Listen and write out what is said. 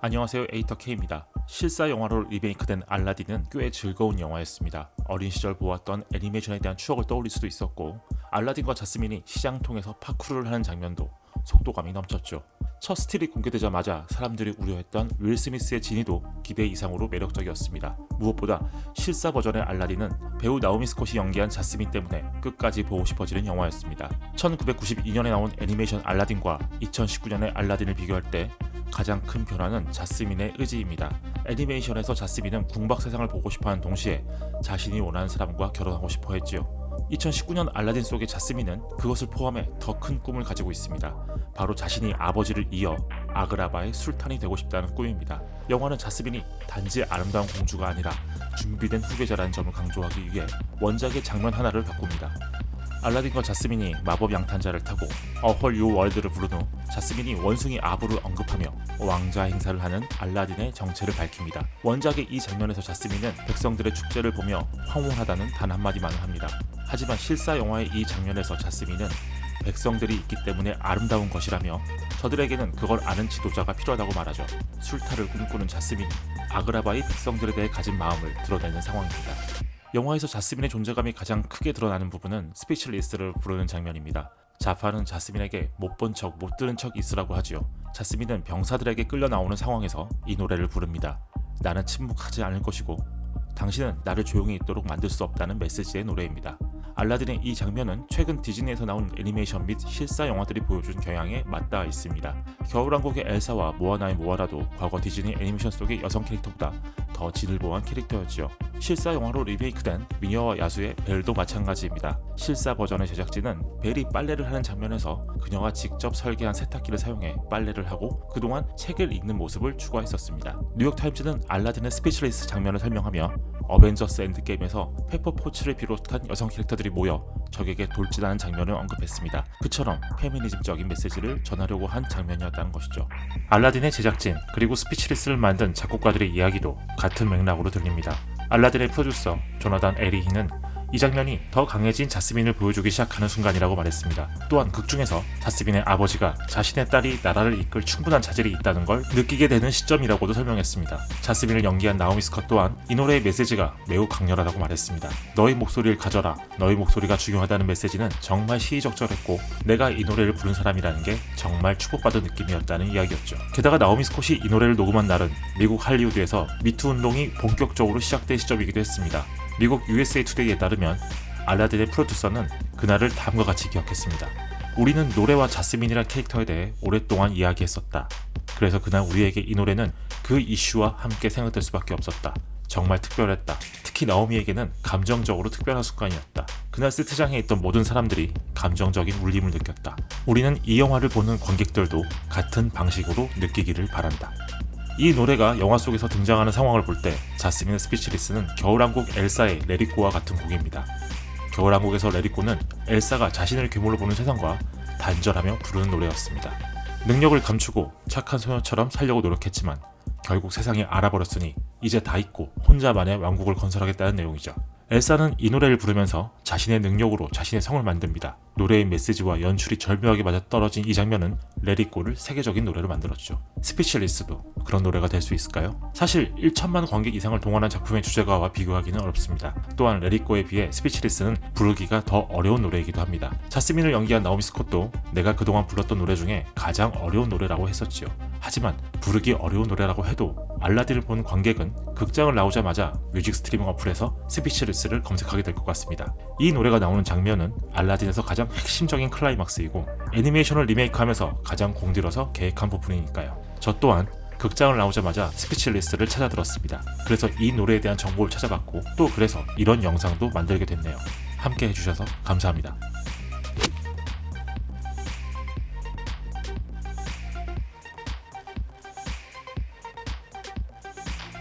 안녕하세요, 에이터 K입니다. 실사 영화로 리메이크된 알라딘은 꽤 즐거운 영화였습니다. 어린 시절 보았던 애니메이션에 대한 추억을 떠올릴 수도 있었고, 알라딘과 자스민이 시장통에서 파쿠르를 하는 장면도 속도감이 넘쳤죠. 첫 스틸이 공개되자마자 사람들이 우려했던 윌 스미스의 진이도 기대 이상으로 매력적이었습니다. 무엇보다 실사 버전의 알라딘은 배우 나오미 스콧이 연기한 자스민 때문에 끝까지 보고 싶어지는 영화였습니다. 1992년에 나온 애니메이션 알라딘과 2019년의 알라딘을 비교할 때 가장 큰 변화는 자스민의 의지입니다. 애니메이션에서 자스민은 궁박 세상을 보고 싶어하는 동시에 자신이 원하는 사람과 결혼하고 싶어 했지요. 2019년 알라딘 속의 자스민은 그것을 포함해 더 큰 꿈을 가지고 있습니다. 바로 자신이 아버지를 이어 아그라바의 술탄이 되고 싶다는 꿈입니다. 영화는 자스민이 단지 아름다운 공주가 아니라 준비된 후계자라는 점을 강조하기 위해 원작의 장면 하나를 바꿉니다. 알라딘과 자스민이 마법 양탄자를 타고 A Whole New World를 부른 후 자스민이 원숭이 아부를 언급하며 왕자 행사를 하는 알라딘의 정체를 밝힙니다. 원작의 이 장면에서 자스민은 백성들의 축제를 보며 황홀하다는 단 한마디만을 합니다. 하지만 실사 영화의 이 장면에서 자스민은 백성들이 있기 때문에 아름다운 것이라며 저들에게는 그걸 아는 지도자가 필요하다고 말하죠. 술타를 꿈꾸는 자스민이 아그라바의 백성들에 대해 가진 마음을 드러내는 상황입니다. 영화에서 자스민의 존재감이 가장 크게 드러나는 부분은 스피치리스를 부르는 장면입니다. 자파는 자스민에게 못 본 척, 못 들은 척 있으라고 하지요. 자스민은 병사들에게 끌려 나오는 상황에서 이 노래를 부릅니다. 나는 침묵하지 않을 것이고 당신은 나를 조용히 있도록 만들 수 없다는 메시지의 노래입니다. 알라딘의 이 장면은 최근 디즈니에서 나온 애니메이션 및 실사 영화들이 보여준 경향에 맞닿아 있습니다. 겨울왕국의 엘사와 모아나의 모아나도 과거 디즈니 애니메이션 속의 여성 캐릭터보다 더 진일보한 캐릭터였지요. 실사 영화로 리메이크된 미녀와 야수의 벨도 마찬가지입니다. 실사 버전의 제작진은 벨이 빨래를 하는 장면에서 그녀가 직접 설계한 세탁기를 사용해 빨래를 하고 그동안 책을 읽는 모습을 추가했었습니다. 뉴욕타임즈는 알라딘의 스피치리스 장면을 설명하며 어벤져스 엔드게임에서 페퍼 포츠를 비롯한 여성 캐릭터들이 모여 적에게 돌진하는 장면을 언급했습니다. 그처럼 페미니즘적인 메시지를 전하려고 한 장면이었다는 것이죠. 알라딘의 제작진 그리고 스피치리스를 만든 작곡가들의 이야기도 같은 맥락으로 들립니다. 알라딘의 프로듀서 조나단 에리히는 이 장면이 더 강해진 자스민을 보여주기 시작하는 순간이라고 말했습니다. 또한 극중에서 자스민의 아버지가 자신의 딸이 나라를 이끌 충분한 자질이 있다는 걸 느끼게 되는 시점이라고도 설명했습니다. 자스민을 연기한 나오미 스콧 또한 이 노래의 메시지가 매우 강렬하다고 말했습니다. 너의 목소리를 가져라. 너의 목소리가 중요하다는 메시지는 정말 시의적절했고 내가 이 노래를 부른 사람이라는 게 정말 축복받은 느낌이었다는 이야기였죠. 게다가 나오미 스콧이 이 노래를 녹음한 날은 미국 할리우드에서 미투 운동이 본격적으로 시작된 시점이기도 했습니다. 미국 USA 투데이에 따르면 알라딘의 프로듀서는 그날을 다음과 같이 기억했습니다. 우리는 노래와 자스민이란 캐릭터에 대해 오랫동안 이야기했었다. 그래서 그날 우리에게 이 노래는 그 이슈와 함께 생각될 수밖에 없었다. 정말 특별했다. 특히 나오미에게는 감정적으로 특별한 순간이었다. 그날 세트장에 있던 모든 사람들이 감정적인 울림을 느꼈다. 우리는 이 영화를 보는 관객들도 같은 방식으로 느끼기를 바란다. 이 노래가 영화 속에서 등장하는 상황을 볼 때 자스민의 스피치리스는 겨울왕국 엘사의 레리꼬와 같은 곡입니다. 겨울왕국에서 레리꼬는 엘사가 자신을 괴물로 보는 세상과 단절하며 부르는 노래였습니다. 능력을 감추고 착한 소녀처럼 살려고 노력했지만 결국 세상이 알아버렸으니 이제 다 잊고 혼자만의 왕국을 건설하겠다는 내용이죠. 엘사는 이 노래를 부르면서 자신의 능력으로 자신의 성을 만듭니다. 노래의 메시지와 연출이 절묘하게 맞아떨어진 이 장면은 레리꼬를 세계적인 노래로 만들었죠. 스피치리스도 그런 노래가 될 수 있을까요? 사실 1천만 관객 이상을 동원한 작품의 주제가와 비교하기는 어렵습니다. 또한 레리꼬에 비해 스피치리스는 부르기가 더 어려운 노래이기도 합니다. 자스민을 연기한 나오미 스콧도 내가 그동안 불렀던 노래 중에 가장 어려운 노래라고 했었지요. 하지만 부르기 어려운 노래라고 해도 알라딘을 본 관객은 극장을 나오자마자 뮤직 스트리밍 어플에서 스피치리스를 검색하게 될 것 같습니다. 이 노래가 나오는 장면은 알라딘에서 가장 핵심적인 클라이막스이고 애니메이션을 리메이크하면서 가장 공들여서 계획한 부분이니까요. 저 또한 극장을 나오자마자 스피치리스를 찾아 들었습니다. 그래서 이 노래에 대한 정보를 찾아봤고 또 그래서 이런 영상도 만들게 됐네요. 함께 해주셔서 감사합니다.